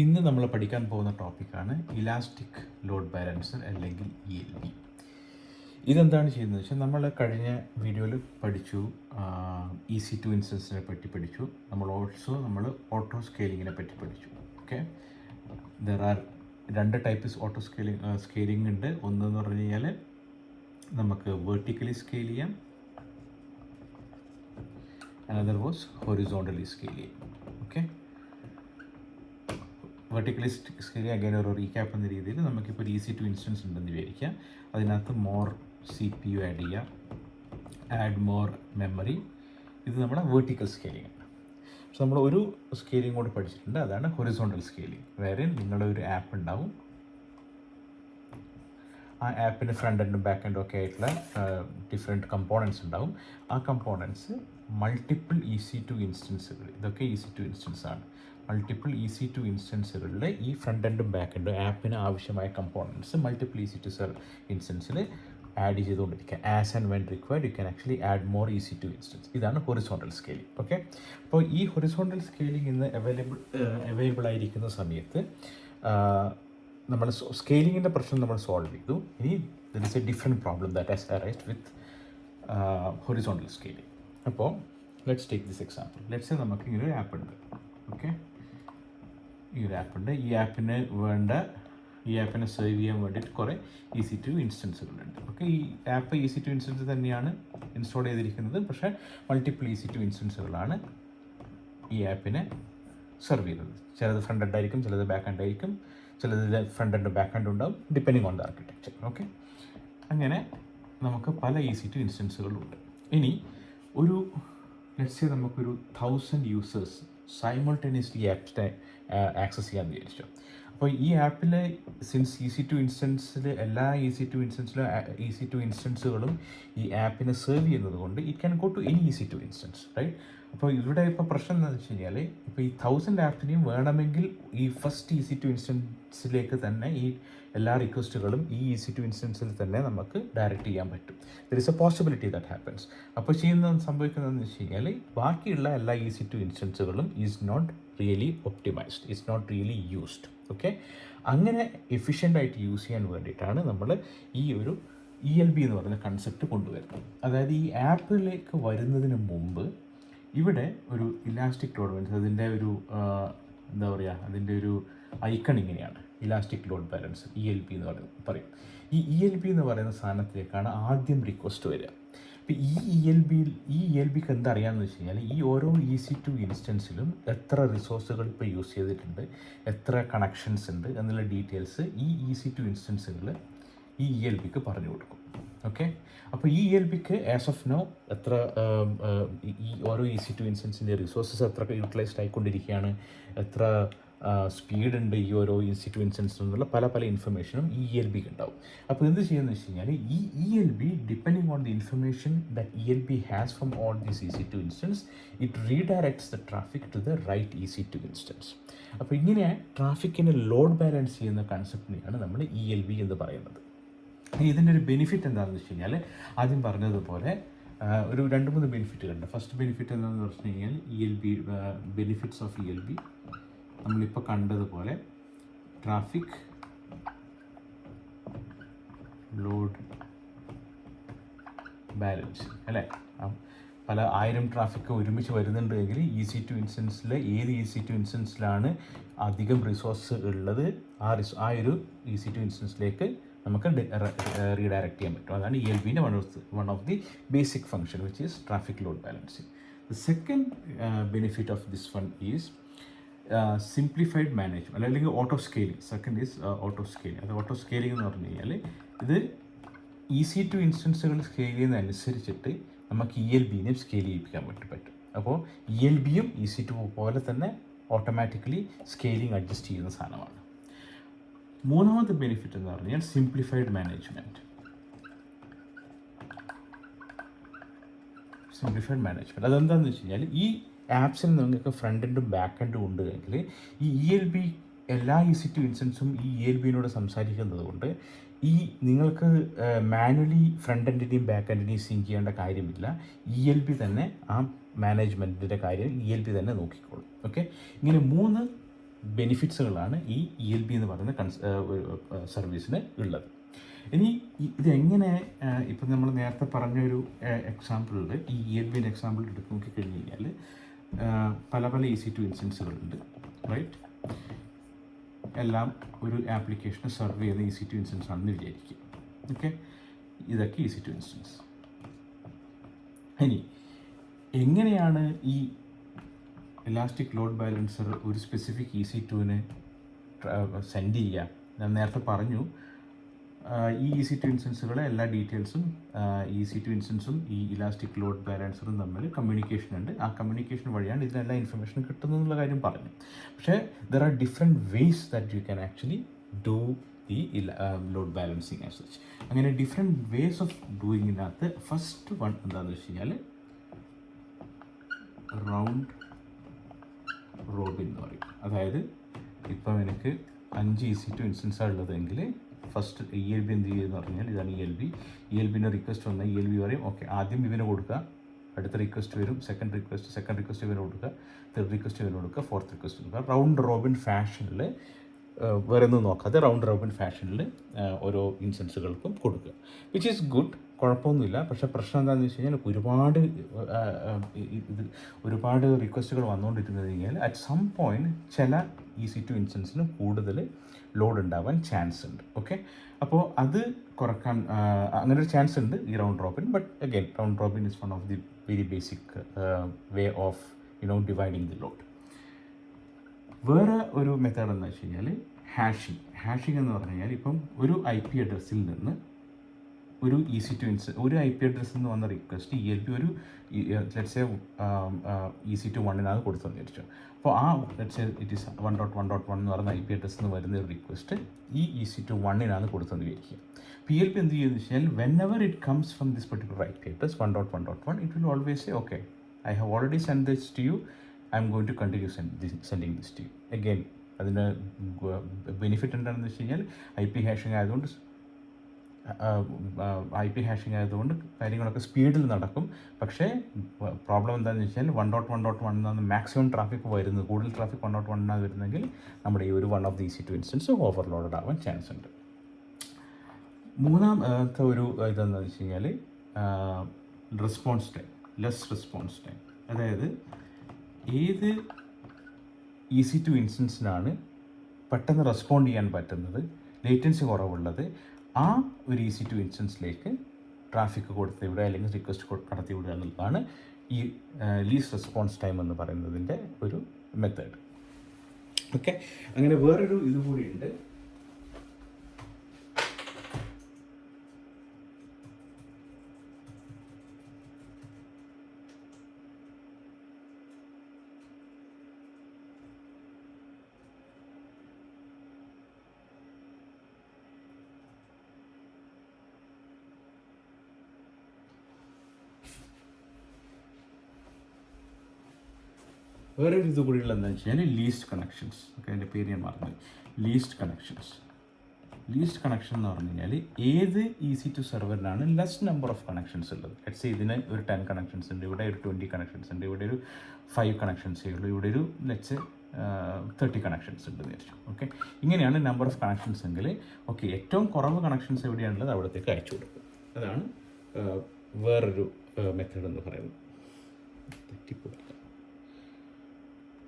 ഇന്ന് നമ്മൾ പഠിക്കാൻ പോകുന്ന ടോപ്പിക്കാണ് ഇലാസ്റ്റിക് ലോഡ് ബാലൻസർ അല്ലെങ്കിൽ ELB. ഇതെന്താണ് ചെയ്യുന്നത് വെച്ചാൽ നമ്മൾ കഴിഞ്ഞ വീഡിയോയിൽ പഠിച്ചു EC2 ഇൻസ്റ്റൻസിനെ പറ്റി പഠിച്ചു. നമ്മൾ ഓട്ടോ സ്കെയിലിങ്ങിനെ പറ്റി പഠിച്ചു. ഓക്കെ, ദർ ആർ രണ്ട് ടൈപ്പ്സ് ഓട്ടോ സ്കെയിലിംഗ് ഉണ്ട്. ഒന്നെന്ന് പറഞ്ഞു കഴിഞ്ഞാൽ നമുക്ക് വെർട്ടിക്കലി സ്കെയിൽ ചെയ്യാം, അനദർ വാസ് ഹൊറിസോണ്ടലി സ്കെയിൽ ചെയ്യാം. ഓക്കെ, വെർട്ടിക്കലി സ്കെയിൽ അഗൈൻ ഒരു റീക്യാപ്പ് എന്ന രീതിയിൽ നമുക്കിപ്പോൾ ഒരു EC2 ഇൻസ്റ്റൻസ് ഉണ്ടെന്ന് വിചാരിക്കുക. അതിനകത്ത് മോർ CPU ആഡ് ചെയ്യുക, ആഡ് മോർ മെമ്മറി. ഇത് നമ്മുടെ വെർട്ടിക്കൽ സ്കെയിലിംഗ് ആണ്. പക്ഷെ നമ്മൾ ഒരു സ്കെയിലിംഗ് കൂടി പഠിച്ചിട്ടുണ്ട്, അതാണ് ഹൊറിസോണ്ടൽ സ്കെയിലിംഗ്. വേറെ നിങ്ങളുടെ ഒരു ആപ്പ് ഉണ്ടാവും, ആ ആപ്പിന് ഫ്രണ്ട് എൻഡും ബാക്ക് എൻഡും ഒക്കെ ആയിട്ടുള്ള ഡിഫറെൻറ്റ് കമ്പോണൻസ് ഉണ്ടാവും. ആ കമ്പോണൻസ് മൾട്ടിപ്പിൾ EC2 ഇൻസ്റ്റൻസുകൾ, ഇതൊക്കെ EC2 ഇൻസ്റ്റൻസ് ആണ്. മൾട്ടിപ്പിൾ EC2 ഇൻസ്റ്റൻസുകളിൽ ഈ ഫ്രണ്ട് എൻഡും ബാക്ക് എൻഡും ആപ്പിന് ആവശ്യമായ കമ്പോണൻസ് മൾട്ടിപ്പിൾ EC2 ഇൻസ്റ്റൻസിൽ ആഡ് ചെയ്തുകൊണ്ടിരിക്കുക. As and when required U can actually add more EC2 instance. ഇതാണ് ഹൊറിസോണ്ടൽ സ്കെയിലിംഗ്. ഓക്കെ, അപ്പോൾ ഈ ഹൊറിസോണ്ടൽ സ്കെയിലിംഗ് ഇന്ന് അവൈലബിൾ ആയിരിക്കുന്ന സമയത്ത് നമ്മൾ സ്കെയിലിങ്ങിൻ്റെ പ്രശ്നം നമ്മൾ സോൾവ് ചെയ്തു. ഇനി there is a different problem that has arised with horizontal scaling. അപ്പോൾ let's take this example. Let's say നമുക്ക് ഇങ്ങനെ ഒരു ആപ്പ് ഉണ്ട്. ഓക്കെ, ഈ ഒരു ആപ്പ് ഉണ്ട്. ഈ ആപ്പിനെ സേവ് ചെയ്യാൻ വേണ്ടിയിട്ട് കുറേ EC2 ഇൻസ്റ്റൻസുകളുണ്ട്. ഓക്കെ, ഈ ആപ്പ് EC2 ഇൻസ്റ്റൻസ് തന്നെയാണ് ഇൻസ്റ്റാൾ ചെയ്തിരിക്കുന്നത്, പക്ഷേ മൾട്ടിപ്പിൾ EC2 ഇൻസ്റ്റൻസുകളാണ് ഈ ആപ്പിനെ സെർവ് ചെയ്യുന്നത്. ചിലത് ഫ്രണ്ട് എൻഡ് ആയിരിക്കും, ചിലത് ബാക്ക് എൻഡ് ആയിരിക്കും, ചിലതിൽ ഫ്രണ്ട് എൻഡ് ബാക്ക് എൻഡ് ഉണ്ടാവും, depending on the architecture. Okay, അങ്ങനെ നമുക്ക് പല EC2 ഇൻസ്റ്റൻസുകളുണ്ട്. ഇനി ഒരു ലെറ്റ്സ് സേ നമുക്കൊരു 1000 യൂസേഴ്സ് സൈമൾട്ടേനിയസ്ലി ആപ്പിനെ ആക്സസ് ചെയ്യാൻ വിചാരിച്ചു. അപ്പോൾ ഈ ആപ്പിൽ സിൻസ് EC2 ഇൻസ്റ്റൻസിൽ എല്ലാ EC2 ഇൻസ്റ്റൻസുകളും ഈ ആപ്പിനെ സെർവ് ചെയ്യുന്നത് കൊണ്ട് it can go to any EC2 instance, right? അപ്പോൾ ഇവിടെ ഇപ്പോൾ പ്രശ്നം എന്താണെന്ന് വെച്ച് കഴിഞ്ഞാൽ ഇപ്പോൾ ഈ 1000 ആപ്പിനെയും വേണമെങ്കിൽ ഈ ഫസ്റ്റ് EC2 ഇൻസ്റ്റൻസിലേക്ക് തന്നെ ഈ എല്ലാ റിക്വസ്റ്റുകളും ഈ EC2 ഇൻസ്റ്റൻസിൽ തന്നെ നമുക്ക് ഡയറക്റ്റ് ചെയ്യാൻ പറ്റും. There is a possibility that happens. അപ്പോൾ സംഭവിക്കുന്നതെന്ന് വെച്ച് കഴിഞ്ഞാൽ ബാക്കിയുള്ള എല്ലാ EC2 ഇൻസ്റ്റൻസുകളും is not really optimized, is not really used. Okay, അങ്ങനെ എഫിഷ്യൻ്റായിട്ട് യൂസ് ചെയ്യാൻ വേണ്ടിയിട്ടാണ് നമ്മൾ ഈ ഒരു ELB എന്ന് പറയുന്ന കൺസെപ്റ്റ് കൊണ്ടുവരുന്നത്. അതായത് ഈ ആപ്പിലേക്ക് വരുന്നതിന് മുമ്പ് ഇവിടെ ഒരു ഇലാസ്റ്റിക് ലോഡ് ബാലൻസ്, അതിൻ്റെ ഒരു എന്താ പറയുക, അതിൻ്റെ ഒരു ഐക്കൺ ഇങ്ങനെയാണ്, ഇലാസ്റ്റിക് ലോഡ് ബാലൻസ് ELB എന്ന് പറയും. ഈ ELB എന്ന് പറയുന്ന സാധനത്തിലേക്കാണ് ആദ്യം റിക്വസ്റ്റ് വരിക. അപ്പോൾ ഈ ELBക്ക് എന്തറിയാമെന്ന് വെച്ച് കഴിഞ്ഞാൽ ഈ ഓരോ EC2 ഇൻസ്റ്റൻസിലും എത്ര റിസോഴ്സുകൾ ഇപ്പോൾ യൂസ് ചെയ്തിട്ടുണ്ട്, എത്ര കണക്ഷൻസ് ഉണ്ട് എന്നുള്ള ഡീറ്റെയിൽസ് ഈ EC2 ഇൻസ്റ്റൻസുകൾ ഈ ELBക്ക് പറഞ്ഞു കൊടുക്കും. ഓക്കെ, അപ്പോൾ ഈ ELBക്ക് ആസ് ഓഫ് നൗ എത്ര ഈ ഓരോ EC2 ഇൻസ്റ്റൻസിൻ്റെ റിസോഴ്സസ് എത്ര യൂട്ടിലൈസ്ഡ് ആയിക്കൊണ്ടിരിക്കുകയാണ്, എത്ര സ്പീഡ് ഉണ്ട് ഈ ഓരോ EC2 ഇൻസ്റ്റൻസിൽ നിന്നുള്ള പല ഇൻഫർമേഷനും ഈ ELBക്ക് ഉണ്ടാവും. അപ്പോൾ എന്ത് ചെയ്യുന്നത് വെച്ച് കഴിഞ്ഞാൽ ഈ ELB depending on the information that ELB has from all these EC2 instance, it redirects the traffic to the right EC2 instance. അപ്പോൾ ഇങ്ങനെ ട്രാഫിക്കിനെ ലോഡ് ബാലൻസ് ചെയ്യുന്ന കൺസെപ്റ്റിനെയാണ് നമ്മൾ ELB എന്ന് പറയുന്നത്. ഇതിൻ്റെ ഒരു ബെനിഫിറ്റ് എന്താണെന്ന് വെച്ച് കഴിഞ്ഞാൽ ആദ്യം പറഞ്ഞതുപോലെ ഒരു 2-3 ബെനിഫിറ്റുകളുണ്ട്. ഫസ്റ്റ് ബെനിഫിറ്റ് എന്താണെന്ന് പറഞ്ഞു കഴിഞ്ഞാൽ ELB ബെനിഫിറ്റ്സ് ഓഫ് ELB നമ്മളിപ്പോൾ കണ്ടതുപോലെ ട്രാഫിക് ലോഡ് ബാലൻസ് അല്ലേ. പല 1000 ട്രാഫിക് ഒരുമിച്ച് വരുന്നുണ്ടെങ്കിൽ EC2 ഇൻസ്റ്റൻസിൽ ഏത് EC2 ഇൻസ്റ്റൻസിലാണ് അധികം റിസോഴ്സ് ഉള്ളത് ആ ഒരു EC2 ഇൻസ്റ്റൻസിലേക്ക് നമുക്ക് റീഡയറക്റ്റ് ചെയ്യാൻ പറ്റും. അതാണ് ELBൻ്റെ one of the basic function which is traffic load balancing. The second benefit of this one is simplified management അല്ലെങ്കിൽ auto scaling. Second is auto scaling. അത് ഓട്ടോ സ്കെയിലിംഗ് എന്ന് പറഞ്ഞു കഴിഞ്ഞാൽ ഇത് EC2 ഇൻസ്റ്റൻസുകൾ സ്കെയിൽ ചെയ്യുന്നതനുസരിച്ചിട്ട് നമുക്ക് ELBനെയും സ്കെയിൽ ചെയ്യിപ്പിക്കാൻ പറ്റും. അപ്പോൾ ELBയും EC2 പോലെ തന്നെ ഓട്ടോമാറ്റിക്കലി സ്കെയിലിംഗ് അഡ്ജസ്റ്റ് ചെയ്യുന്ന സാധനമാണ്. മൂന്നാമത്തെ ബെനിഫിറ്റ് എന്ന് പറഞ്ഞാൽ സിംപ്ലിഫൈഡ് മാനേജ്മെൻറ്റ്. അതെന്താണെന്ന് വെച്ച് കഴിഞ്ഞാൽ ഈ ആപ്സിന് നിങ്ങൾക്ക് ഫ്രണ്ട് എൻഡും ബാക്ക് എൻഡും ഉണ്ട് എങ്കിൽ ഈ ELB എല്ലാ EC2 ഇൻസ്റ്റൻസും ഈ ELBനോട് സംസാരിക്കുന്നത് കൊണ്ട് നിങ്ങൾക്ക് മാനുവലി ഫ്രണ്ട് എൻഡിനെയും ബാക്ക് എൻഡിനെയും സിങ്ക് ചെയ്യേണ്ട കാര്യമില്ല. ELB തന്നെ ആ മാനേജ്മെൻറ്റിൻ്റെ കാര്യം ELB തന്നെ നോക്കിക്കോളും. ഓക്കെ, ഇങ്ങനെ 3 ബെനിഫിറ്റ്സുകളാണ് ഈ ELB എന്ന് പറയുന്ന സർവീസിന് ഉള്ളത്. ഇനി ഇതെങ്ങനെ ഇപ്പം നമ്മൾ നേരത്തെ പറഞ്ഞൊരു എക്സാമ്പിളിൽ ഈ ELBൻ്റെ എക്സാമ്പിൾ എടുത്ത് നോക്കിക്കഴിഞ്ഞ് കഴിഞ്ഞാൽ പല പല EC2 ഇൻസ്റ്റൻസുകളുണ്ട്, റൈറ്റ്? എല്ലാം ഒരു ആപ്ലിക്കേഷനെ സെർവ് ചെയ്യുന്ന EC2 ഇൻസ്റ്റൻസ് ആണെന്ന് വിചാരിക്കും. ഓക്കെ, ഇതൊക്കെ EC2 ഇൻസ്റ്റൻസ്. ഇനി എങ്ങനെയാണ് ഈ ഇലാസ്റ്റിക് ലോഡ് ബാലൻസർ ഒരു സ്പെസിഫിക് EC2ന് സെൻഡ് ചെയ്യുക? ഞാൻ നേരത്തെ പറഞ്ഞു ഈ EC2 ഇൻസ്റ്റൻസുകളെ എല്ലാ ഡീറ്റെയിൽസും EC2 ഇൻസ്റ്റൻസും ഈ ഇലാസ്റ്റിക് ലോഡ് ബാലൻസറും തമ്മിൽ കമ്മ്യൂണിക്കേഷൻ ഉണ്ട്. ആ കമ്മ്യൂണിക്കേഷൻ വഴിയാണ് ഇതിനെല്ലാ ഇൻഫർമേഷൻ കിട്ടുന്നതെന്നുള്ള കാര്യം പറഞ്ഞു. പക്ഷേ there are different ways that you can actually do ഈ ലോഡ് ബാലൻസിങ് ആസ് സച്ച്. അങ്ങനെ ഡിഫറെൻറ്റ് വേസ് ഓഫ് ഡൂയിങ്ങിനകത്ത് ഫസ്റ്റ് വൺ എന്താണെന്ന് വെച്ച് കഴിഞ്ഞാൽ റൗണ്ട് റോബിൻ എന്ന് പറയും. അതായത് ഇപ്പം എനിക്ക് 5 EC2 ഇൻസ്റ്റൻസാണ് ഉള്ളതെങ്കിൽ ഫസ്റ്റ് ELB എന്ത് ചെയ്യുമെന്ന് പറഞ്ഞാൽ ഇതാണ് ELBൻ്റെ റിക്വസ്റ്റ് വന്നാൽ ELB പറയും ഓക്കെ, ആദ്യം ഇവന് കൊടുക്കുക, അടുത്ത റിക്വസ്റ്റ് വരും, സെക്കൻഡ് റിക്വസ്റ്റ് ഇവന് കൊടുക്കുക, തേർഡ് റിക്വസ്റ്റ് ഇവന് കൊടുക്കുക, ഫോർത്ത് റിക്വസ്റ്റ് കൊടുക്കുക. റൗണ്ട് റോബിൻ ഫാഷനിൽ വേറെ ഒന്നും നോക്കാതെ റൗണ്ട് റോബിൻ ഫാഷനിൽ ഓരോ ഇൻസ്റ്റൻസുകൾക്കും കൊടുക്കുക, വിച്ച് ഈസ് ഗുഡ്, കുഴപ്പമൊന്നുമില്ല. പക്ഷേ പ്രശ്നം എന്താണെന്ന് വെച്ച് കഴിഞ്ഞാൽ ഒരുപാട് റിക്വസ്റ്റുകൾ വന്നുകൊണ്ടിരുന്നു കഴിഞ്ഞാൽ അറ്റ് സം പോയിൻറ്റ് ചില EC2 ഇൻസ്റ്റൻസിന് കൂടുതൽ ലോഡ് ഉണ്ടാവാൻ ചാൻസ് ഉണ്ട്. ഓക്കെ, അപ്പോൾ അത് കുറക്കാൻ അങ്ങനെ ഒരു ചാൻസ് ഉണ്ട് ഈ round Robin. But again round Robin is one of the very basic way of dividing the load. വേറെ ഒരു മെത്തേഡ് എന്ന് വെച്ച് കഴിഞ്ഞാൽ ഹാഷിംഗ് എന്ന് പറഞ്ഞു കഴിഞ്ഞാൽ ഇപ്പം ഒരു IP അഡ്രസ്സിൽ നിന്ന് ഒരു ഒരു IP അഡ്രസ്സിൽ നിന്ന് വന്ന റിക്വസ്റ്റ് ELB ഒരു ലെറ്റ്സ് സേ EC2 1 കൊടുത്തെന്ന് വിചാരിച്ചു. അപ്പോൾ ആ ലെറ്റ്സ് സേ ഇറ്റ് ഈസ് 1.1.1 എന്ന് പറയുന്ന IP അഡ്രസ്സിൽ നിന്ന് വരുന്ന ഒരു റിക്വസ്റ്റ് ഈ EC2 1 കൊടുത്തെന്ന് വിചാരിക്കുക. PLP എന്ത് ചെയ്യുമെന്ന് വെച്ച് കഴിഞ്ഞാൽ whenever it comes from this particular IP address 1.1.1 it will always say okay, I have already sent this to you, I am going to continue sending this to you. Again അതിൻ്റെ benefit എന്താണെന്ന് വെച്ച് കഴിഞ്ഞാൽ IP hashing ആയതുകൊണ്ട് കാര്യങ്ങളൊക്കെ സ്പീഡിൽ നടക്കും. പക്ഷേ problem എന്താണെന്ന് വെച്ചാൽ 1.1.1 മാക്സിമം ട്രാഫിക് വരുന്നത്, കൂടുതൽ ട്രാഫിക് 1.1 വരുന്നെങ്കിൽ നമ്മുടെ ഈ ഒരു one of the EC2 instance overloaded ആവാൻ ചാൻസ് ഉണ്ട്. മൂന്നാമത്തെ ഒരു ഇതെന്താണെന്ന് വെച്ച് കഴിഞ്ഞാൽ ലെസ് റെസ്പോൺസ് ടൈം. അതായത് ഏത് EC2 ഇൻസ്റ്റൻസിനാണ് പെട്ടെന്ന് റെസ്പോണ്ട് ചെയ്യാൻ പറ്റുന്നത്, ലേറ്റൻസി കുറവുള്ളത്, ആ ഒരു EC2 ഇൻസ്റ്റൻസിലേക്ക് ട്രാഫിക് കൊടുത്തുവിടുക അല്ലെങ്കിൽ റിക്വസ്റ്റ് കടത്തിവിടുക എന്നുള്ളതാണ് ഈ ലീസ്റ്റ് റെസ്പോൺസ് ടൈം എന്ന് പറയുന്നതിൻ്റെ ഒരു മെത്തേഡ്. ഓക്കെ, അങ്ങനെ വേറൊരു ഇതുകൂടി ഉണ്ട്. വേറൊരു ഇത് കൂടിയുള്ള എന്താണെന്ന് വെച്ച് കഴിഞ്ഞാൽ ലീസ്റ്റ് കണക്ഷൻസ്. ഓക്കെ, അതിൻ്റെ പേര് ഞാൻ മറന്നു. ലീസ്റ്റ് കണക്ഷൻ എന്ന് പറഞ്ഞു കഴിഞ്ഞാൽ ഏത് EC2 സെർവറിനാണ് ലെസ് നമ്പർ ഓഫ് കണക്ഷൻസ് ഉള്ളത്. ലെറ്റ്സ് സേ ഇതിന് ഒരു 10 കണക്ഷൻസ് ഉണ്ട്, ഇവിടെ ഒരു 20 കണക്ഷൻസ് ഉണ്ട്, ഇവിടെ ഒരു 5 കണക്ഷൻസേ ഉള്ളൂ, ഇവിടെ ഒരു ലെറ്റ്സ് 30 കണക്ഷൻസ് ഉണ്ട് വിചാരിച്ചു. ഓക്കെ, ഇങ്ങനെയാണ് നമ്പർ ഓഫ് കണക്ഷൻസ് എങ്കിൽ ഓക്കെ, ഏറ്റവും കുറവ് കണക്ഷൻസ് എവിടെയാണുള്ളത് അവിടത്തേക്ക് അയച്ചു കൊടുക്കും. അതാണ് വേറൊരു മെത്തേഡ് എന്ന് പറയുന്നത്. തെറ്റിപ്പോയി.